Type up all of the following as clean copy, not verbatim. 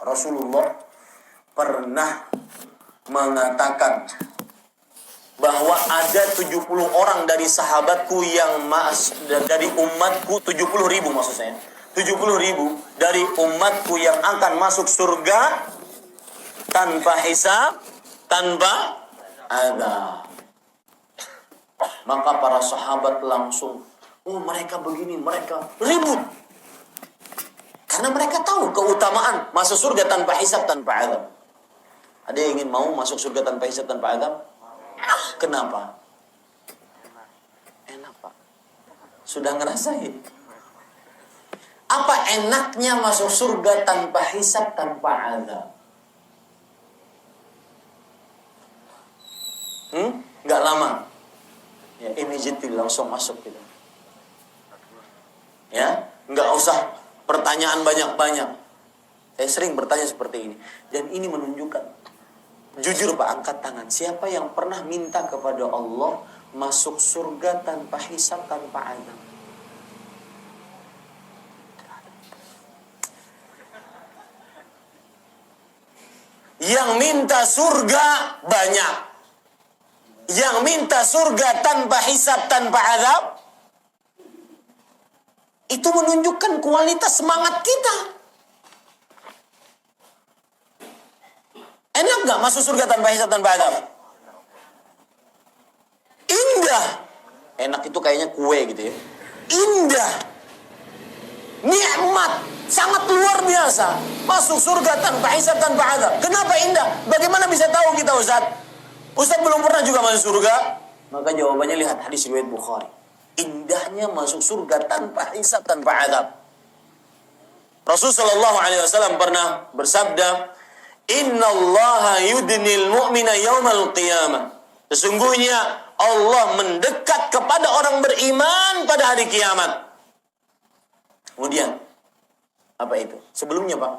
Rasulullah pernah mengatakan bahwa ada 70 orang dari sahabatku yang dari umatku, 70.000 maksud saya, 70.000 dari umatku yang akan masuk surga tanpa hisab, tanpa azab. Maka para sahabat langsung, oh mereka begini, mereka ribut. Karena mereka tahu keutamaan masuk surga tanpa hisab, tanpa azab. Ada yang ingin mau masuk surga tanpa hisab, tanpa azab? Kenapa? Enak Pak. Sudah ngerasain. Apa enaknya masuk surga tanpa hisab, tanpa azab? Nggak lama. Ya, immediately langsung masuk gitu. Ya, nggak usah pertanyaan banyak-banyak. Saya sering bertanya seperti ini. Dan ini menunjukkan, jujur Pak, angkat tangan. Siapa yang pernah minta kepada Allah masuk surga tanpa hisab, tanpa azab? Yang minta surga banyak. Yang minta surga tanpa hisab, tanpa azab, itu menunjukkan kualitas semangat kita. Enak gak masuk surga tanpa hisab, tanpa azab? Indah. Enak itu kayaknya kue gitu ya. Indah. Nikmat. Sangat luar biasa. Masuk surga tanpa hisab, tanpa azab. Kenapa indah? Bagaimana bisa tahu kita, Ustaz? Ustaz belum pernah juga masuk surga. Maka jawabannya lihat hadis riwayat Bukhari. Indahnya masuk surga tanpa hisab, tanpa azab. Rasul sallallahu alaihi wasallam pernah bersabda, "Innallaha yudnil mu'mina yaumal qiyamah." Sesungguhnya Allah mendekat kepada orang beriman pada hari kiamat. Kemudian apa itu? Sebelumnya Pak,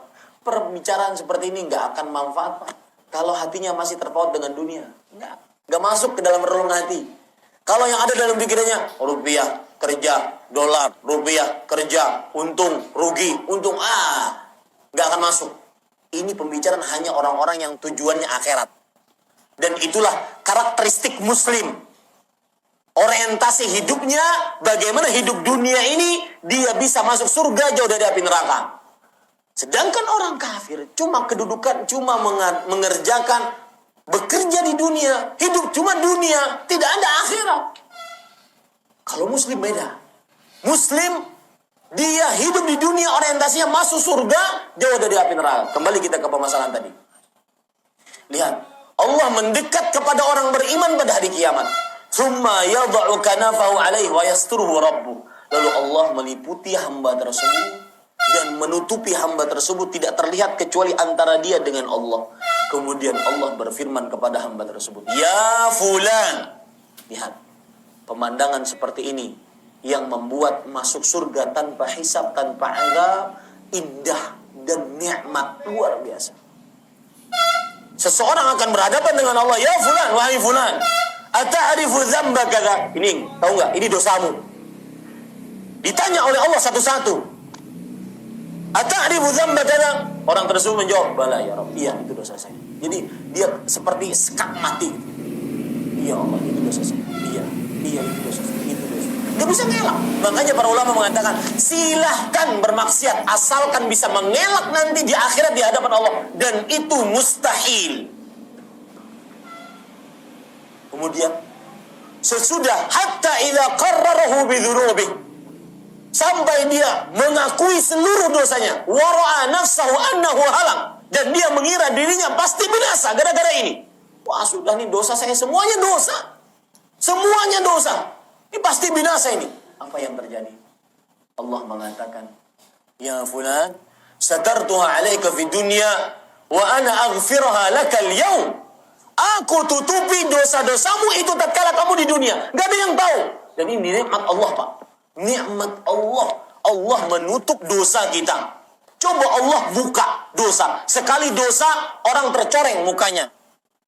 perbicaraan seperti ini nggak akan manfaat Pak kalau hatinya masih terpaut dengan dunia. Nggak masuk ke dalam relung hati. Kalau yang ada dalam pikirannya, rupiah, kerja, dolar, rupiah, kerja, untung, rugi, untung, nggak akan masuk. Ini pembicaraan hanya orang-orang yang tujuannya akhirat. Dan itulah karakteristik Muslim. Orientasi hidupnya, bagaimana hidup dunia ini, dia bisa masuk surga jauh dari api neraka. Sedangkan orang kafir, cuma kedudukan, cuma mengerjakan, bekerja di dunia, hidup cuma dunia, tidak ada akhirat. Kalau Muslim beda. Muslim, dia hidup di dunia, orientasinya masuk surga, jauh dari api neraka. Kembali kita ke permasalahan tadi. Lihat, Allah mendekat kepada orang beriman pada hari kiamat. Tsumma yad'u kanafahu alaihi wa yasturuhu rabbuh. Lalu Allah meliputi hamba tersebut dan menutupi hamba tersebut, tidak terlihat kecuali antara dia dengan Allah. Kemudian Allah berfirman kepada hamba tersebut, "Ya fulan." Lihat, pemandangan seperti ini yang membuat masuk surga tanpa hisab, tanpa azab, indah dan nikmat luar biasa. Seseorang akan berhadapan dengan Allah, "Ya fulan, wahai fulan, ata'rifu dzamba kadza?" Ini, tahu enggak? Ini dosamu. Ditanya oleh Allah satu-satu. "Ata'rifu dzamba kadza?" Orang tersebut menjawab, "Bala ya Rabb." Iya, itu dosa saya. Jadi dia seperti sekak mati. "Iya Allah, itu dosa saya." Iya, itu dosa saya. Itu dosa. Gak bisa ngelak. Makanya para ulama mengatakan, silahkan bermaksiat asalkan bisa mengelak nanti di akhirat di hadapan Allah, dan itu mustahil. Kemudian sesudah hatta idza qarrarahu bidzunubihi, sampai dia mengakui seluruh dosanya, wa ra'a nafsahu annahu halang, dan dia mengira dirinya pasti binasa gara-gara ini. Wah, sudah nih dosa saya semuanya dosa. Semuanya dosa. Ini pasti binasa ini. Apa yang terjadi? Allah mengatakan, "Ya fulan, satartuha 'alaika fid dunya wa ana aghfirha laka al-yawm." Aku tutupi dosa-dosamu itu tatkala kamu di dunia. Gak ada yang tahu. Dan ini nikmat Allah, Pak. Nikmat Allah. Allah menutup dosa kita. Coba Allah buka dosa. Sekali dosa, orang tercoreng mukanya.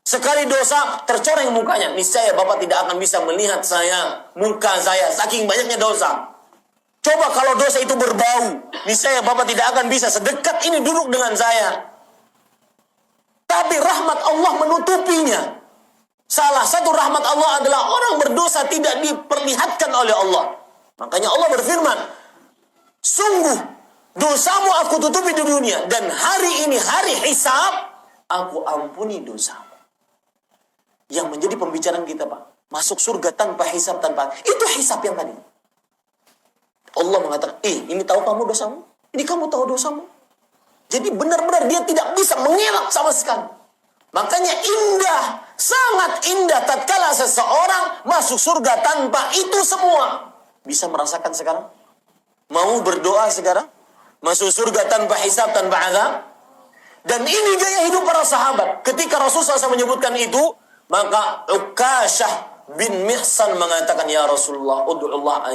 Sekali dosa, tercoreng mukanya. Niscaya Bapak tidak akan bisa melihat saya, muka saya, saking banyaknya dosa. Coba kalau dosa itu berbau, niscaya Bapak tidak akan bisa sedekat ini duduk dengan saya. Tapi rahmat Allah menutupinya. Salah satu rahmat Allah adalah orang berdosa tidak diperlihatkan oleh Allah. Makanya Allah berfirman, sungguh dosamu aku tutupi di dunia, dan hari ini hari hisab, aku ampuni dosamu. Yang menjadi pembicaraan kita, Pak, masuk surga tanpa hisab, itu hisab yang tadi. Allah mengatakan, ini tahu kamu dosamu? Ini kamu tahu dosamu? Jadi benar-benar dia tidak bisa mengelak sama sekali. Makanya indah, sangat indah tatkala seseorang masuk surga tanpa itu semua. Bisa merasakan sekarang? Mau berdoa sekarang? Masuk surga tanpa hisab, tanpa azab? Dan ini gaya hidup para sahabat. Ketika Rasulullah SAW menyebutkan itu, maka Uqashah bin Mihsan mengatakan, ya Rasulullah, ud'ullah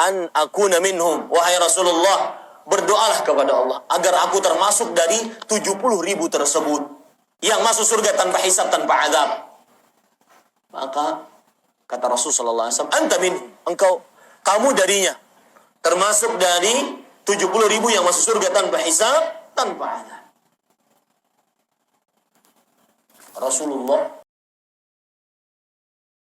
an akuna minhum. Wahai Rasulullah, berdoalah kepada Allah agar aku termasuk dari 70.000 tersebut yang masuk surga tanpa hisab, tanpa azab. Maka kata Rasulullah SAW, anta minhum, kamu darinya, termasuk dari 70.000 yang masuk surga tanpa hisab, tanpa azab. Rasulullah